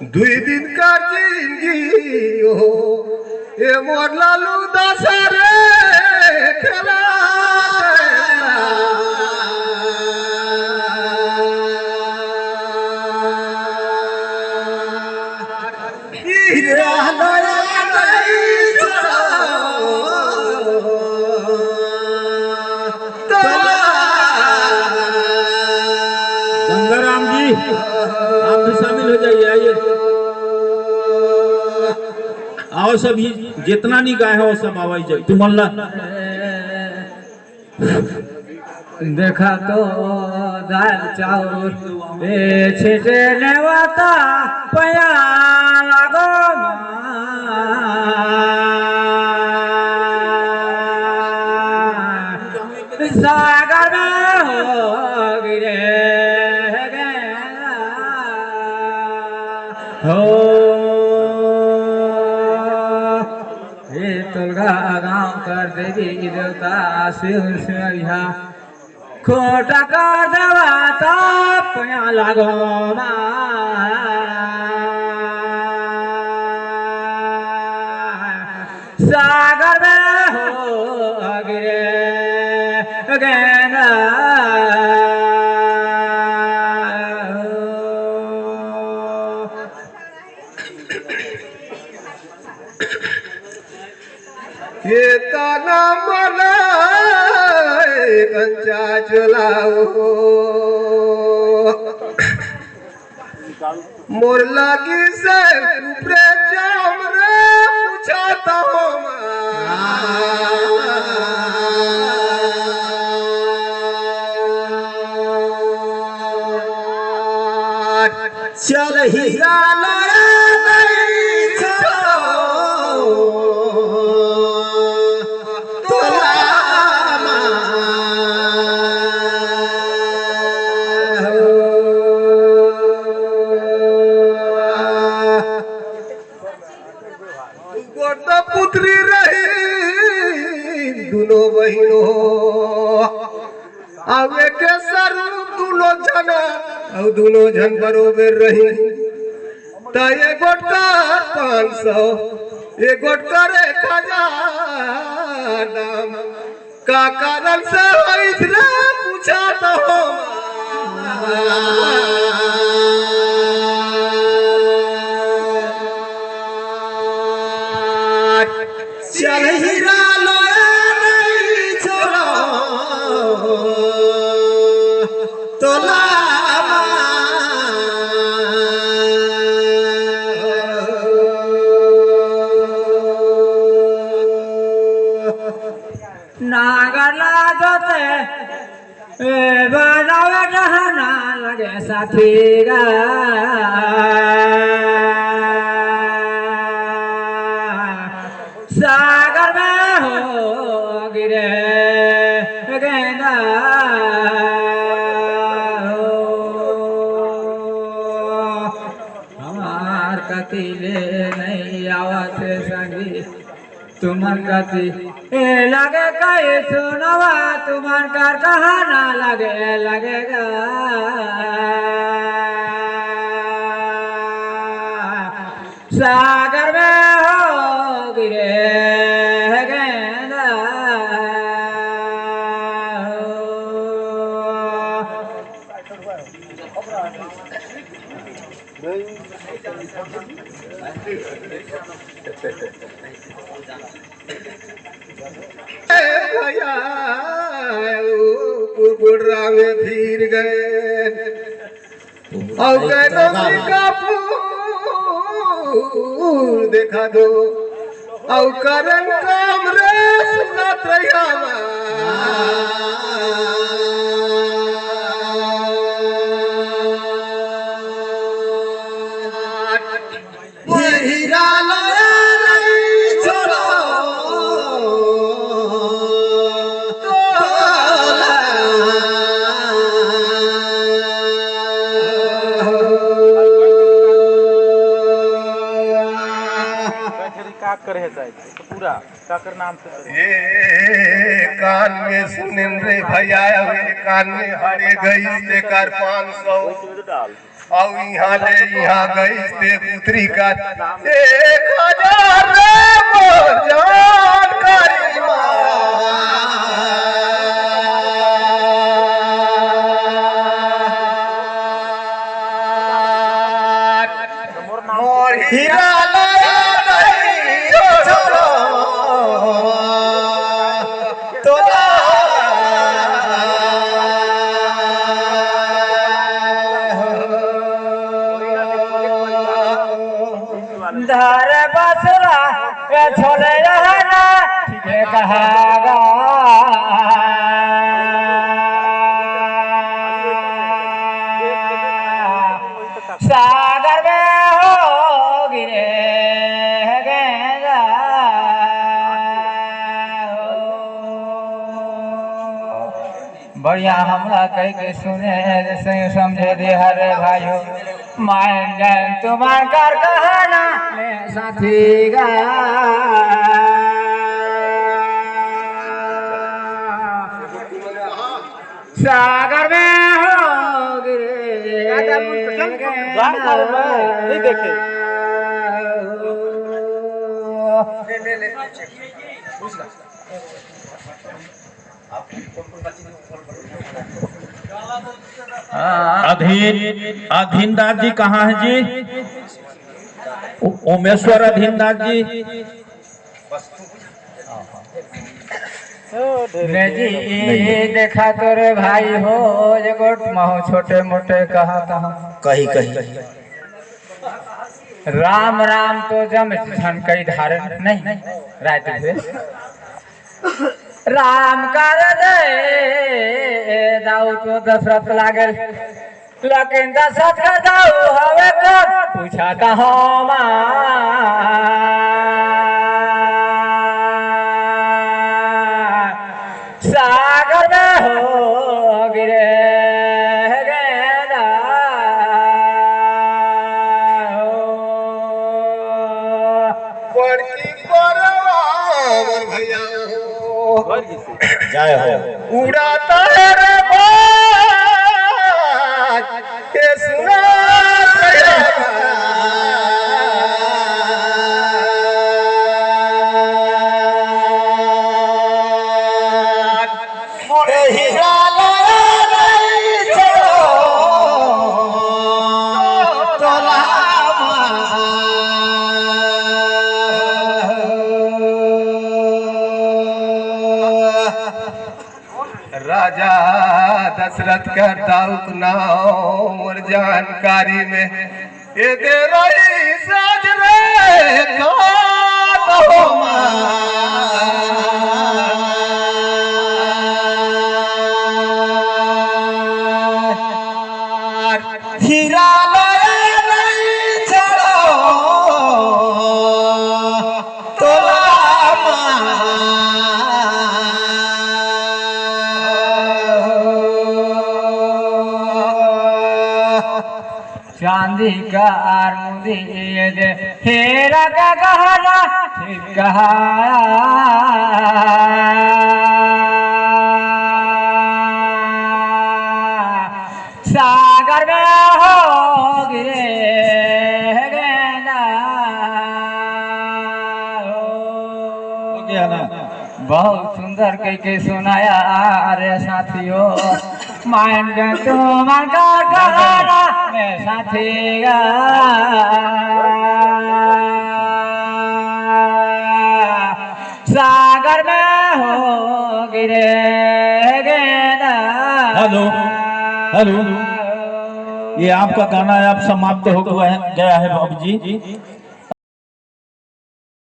दुई दिन का जिंदगी हो ये मोर लालू दशहरे खेला गंगाराम जी आप भी शामिल हो जाइए, आइए आओ सब, जितना नहीं गाय हो सब आवाज जाए तुम अल्लाह देखा तो दाल चाउर छिटने वाता पया लागो सागर में हो गिरे हो ये तुलगा गाँव कर देवी देवता शिव सिंह खोटा का देवाता पया लागो सागर में हो गिरे गैना ये ताना मना कंचा चलाओ मोर लागी से ऊपरे जाम रे पूछाता हूँ चल हीरा पुत्री रही दोनों बहनों आवे के सर दोनों जन बरोबर रही ता ये गोटका 500 ये गोटका रे खजाना का कारण से इतना पूछा तो चल हीरा नहीं छोड़ो तोला नागला जोते बनावे जहाना लगे साथी गा सागर में हो गिरे गेंदा हमार कतिले नहीं आवत संगी तुमन गति लगे कई सुनवा तुमन कर कहाना लगेगा सागर में हो गिरे गेंदा भैया गुड़रा में फिर गए और गए का फूल देखा दो और करन काम रे सुनत रहिया हीरा काकर है तो पूरा काकर नाम से ये कान में सुनिन रे भैया कान में हरे गई से कर 500 और यहाँ ले यहाँ गई से पुत्री का 1000 रे मोर जानकारी मोर हीरा लाया नहीं छोड़ो तोला धर बसरा छोड़े रहना ये कहागा सागर में हो गिरे गेंदा बढ़िया हमला कह के सुने जैसे समझे दे हरे भाइयों मान जाए तुम्हार कर कहना साथी गा सागर में हो गिरे नहीं देखे अधीन दास जी कहाँ है जी? ओमेश्वर अधीन दास जी जी देखा तो रे भाई हो ये गोट महू छोटे मोटे कहाँ कहाँ कही कही राम राम तो जम छन कई धारण नहीं रात हुए राम कर दे दाऊ तो दशरथ लागल लेकिन दशरथ का दाऊ हवे को पूछा कहाँ सागर में हो गिरे गेंदा बड़की बरवा भैया जय हो उड़ाता है रे बाज के सुना मोरे हीरा लाया नहीं छोड़ो तोला राजा दशरथ का दाऊद नाम और जानकारी में ये दे रही साज रे हीरा लाया नहीं छोड़ो तोला चांदी का आरमुदी दे हेरा का गहना ठीक कहा सागर में हो गिरे गेंदा हो गया ना? बहुत सुंदर कह के सुनाया अरे साथियों मान गए तुम कहना मैं साथी सागर में हो गिरे गेंदा हेलो हेलो ये आपका गाना अब समाप्त हो गया है बाबू जी।